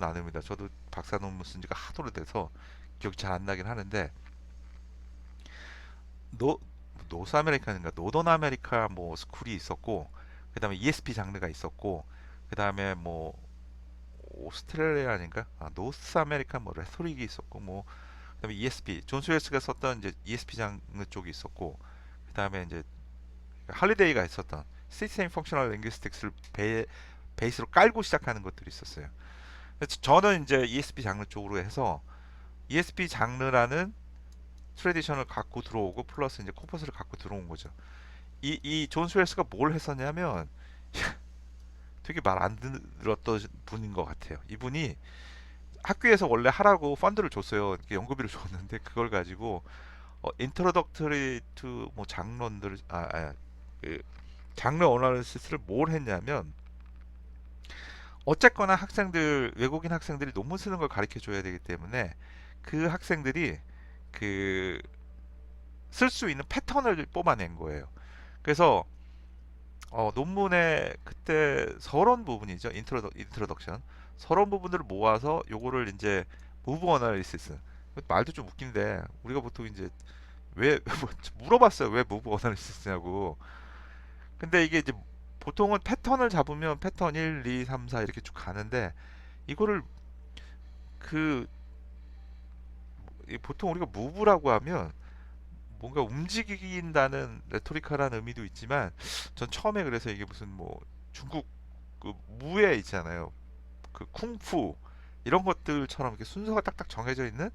나눕니다. 저도 박사 논문 쓴 지가 하도 오래돼서 기억이 잘 안 나긴 하는데 노 노스 아메리카인가 노던 아메리카 뭐 스쿨이 있었고, 그다음에 ESP 장르가 있었고, 그다음에 뭐 오스트레일리아인가 노스 아메리카 뭐 레토릭이 있었고, 뭐 그다음에 ESP 존 스웨스가 썼던 이제 ESP 장르 쪽이 있었고, 그다음에 이제 할리데이가 있었던 시스템 펑셔널 링귀스틱스를 베이스로 깔고 시작하는 것들이 있었어요. 그래서 저는 이제 ESP 장르 쪽으로 해서 ESP 장르라는 트레디션을 갖고 들어오고, 플러스 이제 코퍼스를 갖고 들어온 거죠. 이 존 스웰스가 뭘 했었냐면 되게 말 안 들었던 분인 것 같아요. 이분이 학교에서 원래 하라고 펀드를 줬어요. 연구비를 줬는데 그걸 가지고 인트로덕터리 투 뭐 장론들 그 장르 어나리시스를 뭘 했냐면, 어쨌거나 학생들, 외국인 학생들이 논문 쓰는 걸 가르쳐 줘야 되기 때문에 그 학생들이 그 쓸 수 있는 패턴을 뽑아낸 거예요. 그래서 논문의 그때 서론 부분이죠. 인트로덕션. 서론 부분들을 모아서 요거를 이제 무브 어나리시스. 말도 좀 웃긴데 우리가 보통 이제 왜 물어봤어요. 왜 무브 어나리시스냐고. 근데 이게 이제 보통은 패턴을 잡으면 패턴 1, 2, 3, 4 이렇게 쭉 가는데, 이거를 그 보통 우리가 무브라고 하면 뭔가 움직인다는 레토리카라는 의미도 있지만, 전 처음에 그래서 이게 무슨 뭐 중국 그 무에 있잖아요. 그 쿵푸 이런 것들처럼 이렇게 순서가 딱딱 정해져 있는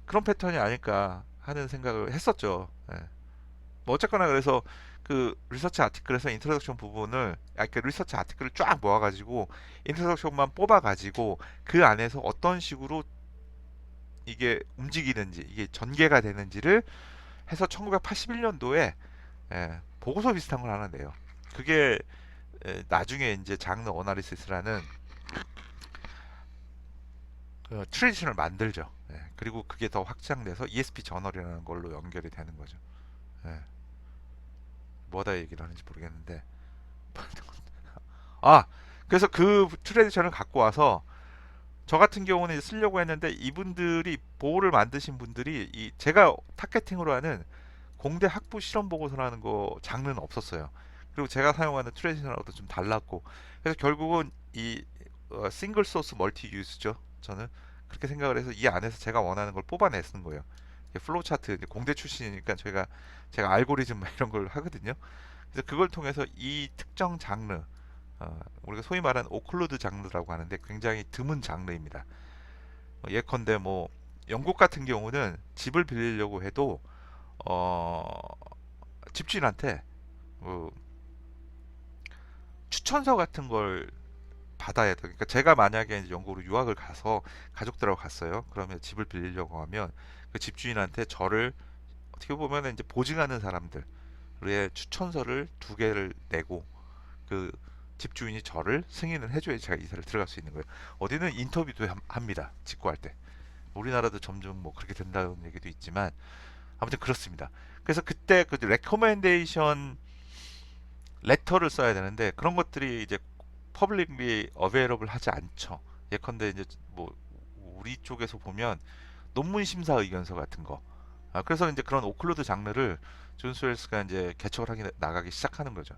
그런 패턴이 아닐까 하는 생각을 했었죠. 예. 뭐 어쨌거나 그래서 그 리서치 아티클에서 인트로덕션 부분을, 그 리서치 아티클을 쫙 모아가지고 인트로덕션만 뽑아가지고 그 안에서 어떤 식으로 이게 움직이는지, 이게 전개가 되는지를 해서 1981년도에 보고서 비슷한 걸 하나 내요. 그게 나중에 이제 장르 어나리시스라는 그 트레디션을 만들죠. 그리고 그게 더 확장돼서 ESP 저널이라는 걸로 연결이 되는 거죠. 예. 뭐다 얘기를 하는지 모르겠는데 아 그래서 그 트레디션을 갖고 와서 저 같은 경우는 쓰려고 했는데, 이분들이 보호를 만드신 분들이 제가 타겟팅으로 하는 공대 학부 실험 보고서라는 거 장르는 없었어요. 그리고 제가 사용하는 트레디션하고도 좀 달랐고, 그래서 결국은 이 싱글 소스 멀티 유즈죠. 저는 그렇게 생각을 해서 이 안에서 제가 원하는 걸 뽑아내는 거예요. 플로우 차트, 공대 출신이니까 제가 알고리즘 이런 걸 하거든요. 그래서 그걸 통해서 이 특정 장르, 우리가 소위 말하는 오클루드 장르라고 하는데 굉장히 드문 장르입니다. 예컨대 뭐 영국 같은 경우는 집을 빌리려고 해도 어, 집주인한테 어, 추천서 같은 걸 받아야 돼요. 그러니까 제가 만약에 이제 영국으로 유학을 가서 가족들하고 갔어요. 그러면 집을 빌리려고 하면 그 집주인한테 저를 어떻게 보면 이제 보증하는 사람들의 추천서를 2개를 내고, 그 집주인이 저를 승인을 해줘야 제가 이사를 들어갈 수 있는 거예요. 어디는 인터뷰도 합니다. 직구할 때. 우리나라도 점점 뭐 그렇게 된다는 얘기도 있지만 아무튼 그렇습니다. 그래서 그때 그 레커멘데이션 레터를 써야 되는데, 그런 것들이 이제 퍼블릭리 어베이러블 하지 않죠. 예컨대 이제 뭐 우리 쪽에서 보면 논문 심사 의견서 같은 거. 그래서 이제 그런 오클루드 장르를 존 스웰스가 이제 개척을 하기 나가기 시작하는 거죠.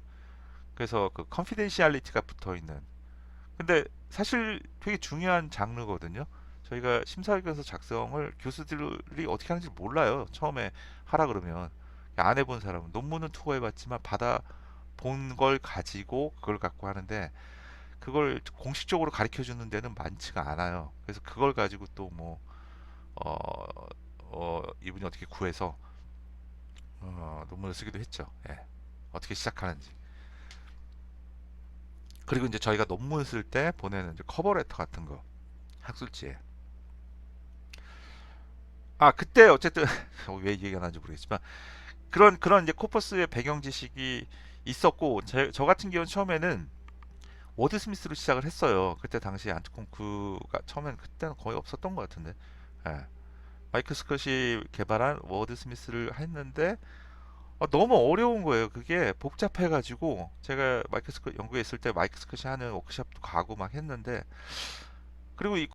그래서 그 컨피덴시알리티가 붙어 있는. 근데 사실 되게 중요한 장르거든요. 저희가 심사위원서 작성을 교수들이 어떻게 하는지 몰라요. 처음에 하라 그러면 안 해본 사람은 논문은 투고해봤지만 받아 본 걸 가지고 그걸 갖고 하는데, 그걸 공식적으로 가르쳐 주는 데는 많지가 않아요. 그래서 그걸 가지고 또 뭐 어, 이분이 어떻게 구해서 논문을 쓰기도 했죠. 예. 어떻게 시작하는지. 그리고 이제 저희가 논문 쓸 때 보내는 이제 커버레터 같은 거, 학술지에. 그때 어쨌든 왜 얘기가 나는지 모르겠지만 그런 이제 코퍼스의 배경 지식이 있었고, 저 같은 경우는 처음에는 워드 스미스로 시작을 했어요. 그때 당시 안트콩크가 처음엔 그때는 거의 없었던 것 같은데. 예. 마이크 스컷이 개발한 워드 스미스를 했는데 너무 어려운 거예요. 그게 복잡해가지고, 제가 마이크 스컷 연구에 있을 때 마이크 스컷이 하는 워크숍도 가고 막 했는데, 그리고 이